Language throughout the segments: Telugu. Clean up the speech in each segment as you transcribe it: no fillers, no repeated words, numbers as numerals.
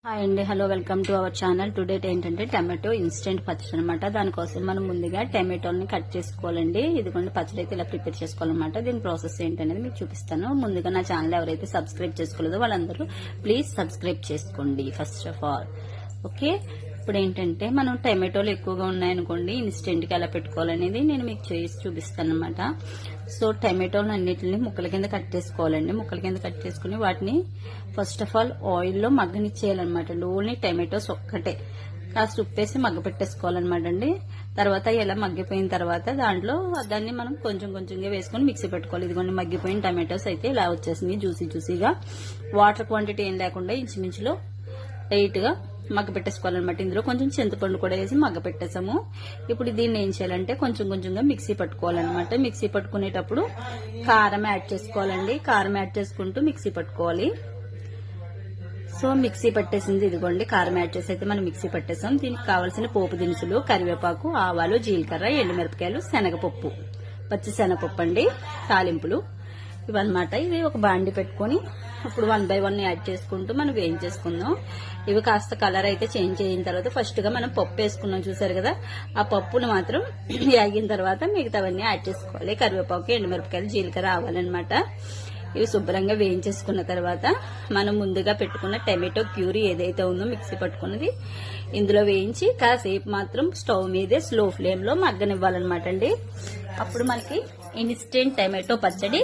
హాయ్ అండి, hello, welcome to our channel. Today ఏంటంటే టమాటో ఇన్స్టెంట్ పచ్చడి అనమాట. దానికోసం మనం ముందుగా టమాటోని కట్ చేసుకోవాలండి. ఇదిగోండి పచ్చడి అయితే ఇలా ప్రిపేర్ చేసుకోవాలన్నమాట. దీని ప్రాసెస్ ఏంటనేది మీకు చూపిస్తాను. ముందుగా నా ఛానల్ ఎవరైతే సబ్స్క్రైబ్ చేసుకోలేదో వాళ్ళందరూ ప్లీజ్ సబ్స్క్రైబ్ చేసుకోండి ఫస్ట్ ఆఫ్ ఆల్. ఓకే, ఇప్పుడు ఏంటంటే మనం టమాటోలు ఎక్కువగా ఉన్నాయనుకోండి, ఇన్స్టెంట్ గా ఎలా పెట్టుకోవాలనేది నేను మీకు చేసి చూపిస్తాను అనమాట. సో టమాటోలు అన్నిటిని ముక్కల కింద కట్ చేసుకోవాలండి. ముక్కల కింద కట్ చేసుకుని వాటిని ఫస్ట్ ఆఫ్ ఆల్ ఆయిల్లో మగ్గనిచ్చేయాలన్నమాట. ఓన్లీ టమాటోస్ ఒక్కటే కాస్త ఉప్పేసి మగ్గ పెట్టేసుకోవాలన్నమాట అండి. తర్వాత ఇలా మగ్గిపోయిన తర్వాత దాంట్లో దాన్ని మనం కొంచెం కొంచెంగా వేసుకొని మిక్సీ పెట్టుకోవాలి. ఇదిగోండి మగ్గిపోయిన టమాటోస్ అయితే ఇలా వచ్చేసింది, జ్యూసీగా. వాటర్ క్వాంటిటీ ఏం లేకుండా ఇంచుమించులో లైట్ గా మగ్గ పెట్టేసుకోవాలన్నమాట. ఇందులో కొంచెం చింతపండు కూడా వేసి మగ్గ పెట్టేసాము. ఇప్పుడు దీన్ని ఏం చేయాలంటే కొంచెం కొంచెంగా మిక్సీ పట్టుకోవాలన్నమాట. మిక్సీ పట్టుకునేటప్పుడు కారం యాడ్ చేసుకోవాలండి. కారం యాడ్ చేసుకుంటూ మిక్సీ పట్టుకోవాలి. సో మిక్సీ పట్టేసింది, ఇదిగోండి కారం యాడ్ చేసి అయితే మనం మిక్సీ పట్టేసాం. దీనికి కావాల్సిన పోపు దినుసులు కరివేపాకు, ఆవాలు, జీలకర్ర, ఎండుమిరపకాయలు, శనగపప్పు, పచ్చి శనగపప్పు అండి, తాలింపులు ఇవన్నమాట. ఇవి ఒక బాండి పెట్టుకుని ఇప్పుడు 1 by 1 యాడ్ చేసుకుంటూ మనం వేయించేసుకుందాం. ఇవి కాస్త కలర్ అయితే చేంజ్ అయిన తర్వాత ఫస్ట్ గా మనం పప్పు వేసుకున్నాం చూసారు కదా, ఆ పప్పును మాత్రం వేగిన తర్వాత మిగతావన్నీ యాడ్ చేసుకోవాలి. కరివేపాకు, ఎండుమిరపకాయలు, జీలకర్ర, ఆవాలన్నమాట. ఇవి శుభ్రంగా వేయించేసుకున్న తర్వాత మనం ముందుగా పెట్టుకున్న టమాటో ప్యూరీ ఏదైతే ఉందో మిక్సీ పట్టుకున్నది ఇందులో వేయించి కాసేపు మాత్రం స్టవ్ మీదే స్లో ఫ్లేమ్ లో మగ్గనివ్వాలన్నమాట అండి. అప్పుడు మనకి ఇన్స్టెంట్ టమాటో పచ్చడి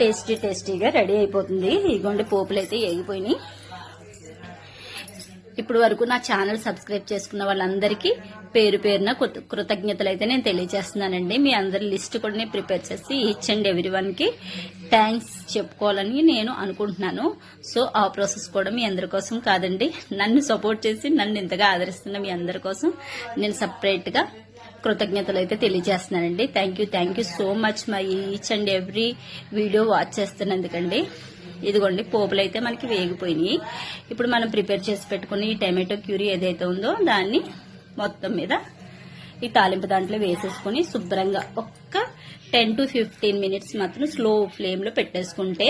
టేస్టీగా రెడీ అయిపోతుంది. ఇదిగోండి పోపులు అయితే వేగిపోయినాయి. ఇప్పుడు వరకు నా ఛానల్ సబ్స్క్రైబ్ చేసుకున్న వాళ్ళందరికీ పేరు పేరున కృతజ్ఞతలు అయితే నేను తెలియజేస్తున్నానండి. మీ అందరి లిస్ట్ కూడా నేను ప్రిపేర్ చేసి ఈచ్ అండ్ ఎవ్రీ వన్ కి థ్యాంక్స్ చెప్పుకోవాలని నేను అనుకుంటున్నాను. సో ఆ ప్రాసెస్ కూడా మీ అందరి కోసం కాదండి, నన్ను సపోర్ట్ చేసి నన్ను ఇంతగా ఆదరిస్తున్న మీ అందరి కోసం నేను సపరేట్ గా కృతజ్ఞతలు అయితే తెలియజేస్తున్నానండి. Thank you so much my each and every video watch చేస్తున్నందుకండి. ఇదిగోండి పోపులు అయితే మనకి వేగిపోయినాయి. ఇప్పుడు మనం ప్రిపేర్ చేసి పెట్టుకుని ఈ టమాటో ప్యూరీ ఏదైతే ఉందో దాన్ని మొత్తం మీద ఈ తాలింపు దాంట్లో వేసేసుకుని శుభ్రంగా ఒక్క 10 to 15 minutes మాత్రం స్లో ఫ్లేమ్ లో పెట్టేసుకుంటే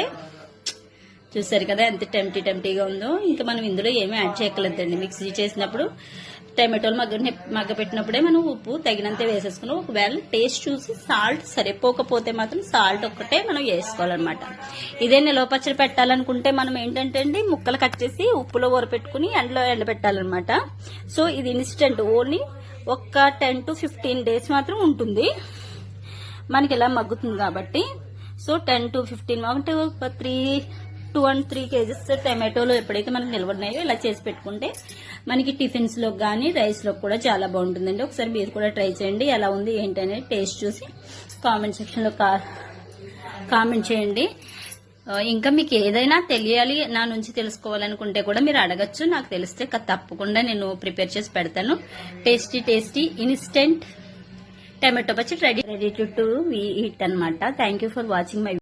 చూసారు కదా ఎంత టెంప్టీగా ఉందో. ఇంకా మనం ఇందులో ఏమీ యాడ్ చేయగలదండి. మిక్సీ చేసినప్పుడు టమాటోలు మగ్గ పెట్టినప్పుడే మనం ఉప్పు తగినంత వేసేసుకుని ఒకవేళ టేస్ట్ చూసి సాల్ట్ సరిపోకపోతే మాత్రం సాల్ట్ ఒక్కటే మనం వేసుకోవాలన్నమాట. ఇదే నిలవ పచ్చడి పెట్టాలనుకుంటే మనం ఏంటంటే అండి ముక్కలు కట్ చేసి ఉప్పులో ఊరపెట్టుకుని ఎండలో ఎండబెట్టాలన్నమాట. సో ఇది ఇన్స్టెంట్ ఓన్లీ ఒక్క 10 to 15 days మాత్రం ఉంటుంది మనకి ఇలా మగ్గుతుంది కాబట్టి. సో 10 to 15 అంటే 2 and 3 kgs టమాటోలు ఎప్పుడైతే మనకు నిల్వ ఉన్నాయో ఇలా చేసి పెట్టుకుంటే మనకి టిఫిన్స్ లో గానీ రైస్ లో కూడా చాలా బాగుంటుందండి. ఒకసారి మీరు కూడా ట్రై చేయండి. ఎలా ఉంది ఏంటి అనేది టేస్ట్ చూసి కామెంట్ సెక్షన్ లో కామెంట్ చేయండి. ఇంకా మీకు ఏదైనా తెలియాలి నా నుంచి తెలుసుకోవాలనుకుంటే కూడా మీరు అడగచ్చు. నాకు తెలిస్తే తప్పకుండా నేను ప్రిపేర్ చేసి పెడతాను. టేస్టీ ఇన్స్టెంట్ టమాటో పచ్చడి రెడీ టు ఈట్ అనమాట. Thank you for watching my